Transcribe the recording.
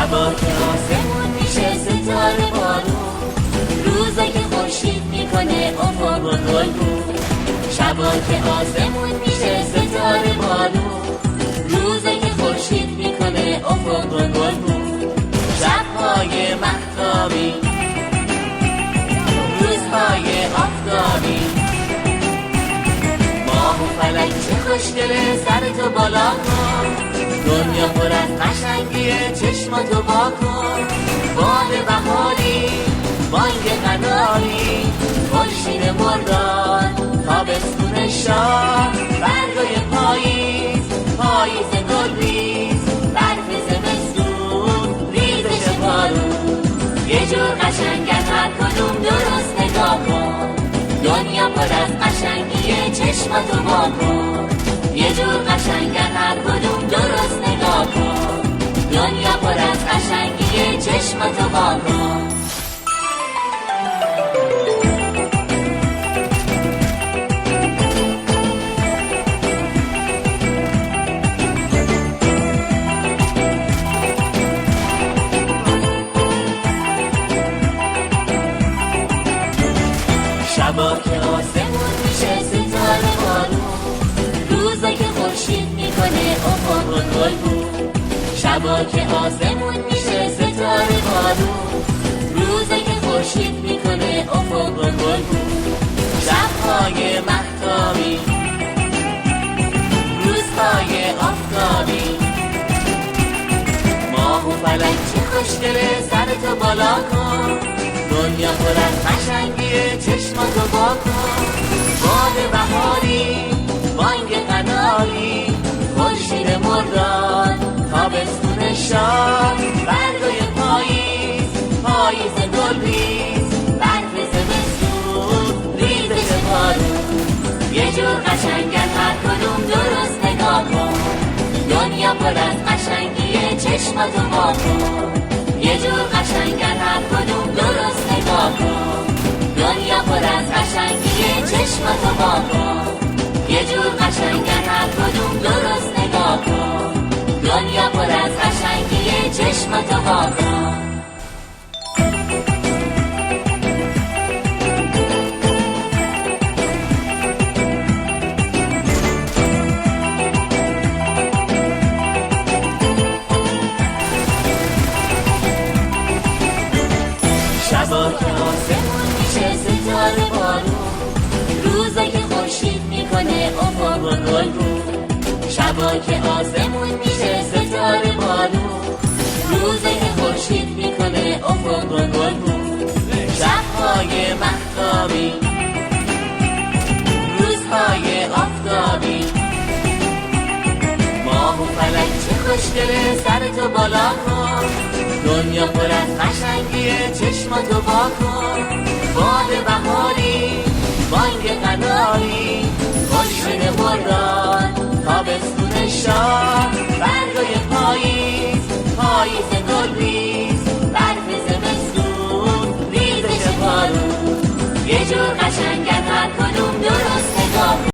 شبا که آسمون میشه ستاره بارون، روزا که خورشید میکنه افق رو گلگون. شبا که آسمون میشه ستاره بارون، روزا که خورشید میکنه افق رو گلگون. شبهای مهتابی، روزهای آفتابی، ماه و فلک چه خوشگله سرتو بالا کن. دنیا پر از قشنگیه چشماتو وا کن. باد بهاری، بانگ قناری، خورشید مرداد، تابستون شاه، برگای پاییز، پاییز گلریز، برف زمستون، ریزش بارون. یه جور قشنگن هر کدوم درست نگاه کن. دنیا پر از قشنگیه چشماتو وا کن. یه جور قشنگن هر کدوم درست نگاه کن. دنیا پر از قشنگیه چشماتو وا کن. شبا که آسمون میشه ستاره بارون، روزا که خورشید میکنه افق رو گلگون. شبا که آسمون میشه ستاره بارون، روزا که خورشید میکنه افق رو گلگون. شبهای مهتابی، روزهای آفتابی، ماه و فلک چه خوشگله سرتو بالا کن. دنیا پر از قشنگیه چشماتو وا کن. باد بهاری، بانگ قناری، خورشید مرداد، تابستون شاه، برگای پاییز، پاییز گلریز، برف زمستون، ریزش بارون. یه جور قشنگن هر کدوم درست نگاه کن. دنیا پر از قشنگیه چشماتو وا کن. یه جور قشنگن هر کدوم درست نگاه کن. دنیا پر از قشنگیه چشماتو وا کن. یه جور قشنگن هر کدوم درست نگاه کن. دنیا پر از قشنگیه چشماتو وا کن. شبا که آسمون میشه ستاره بارون، روزا که خورشید میکنه افق رو گلگون. شبا که آسمون میشه ستاره بارون، روزا که خورشید میکنه افق رو گلگون. شبهای مهتابی، روزهای آفتابی، ماه و فلک چه خوشگله سرتو بالا کن. دنیا پر از قشنگیه چشماتو وا کن. باد بهاری، بانگ قناری، خورشید مرداد، تابستون شاه،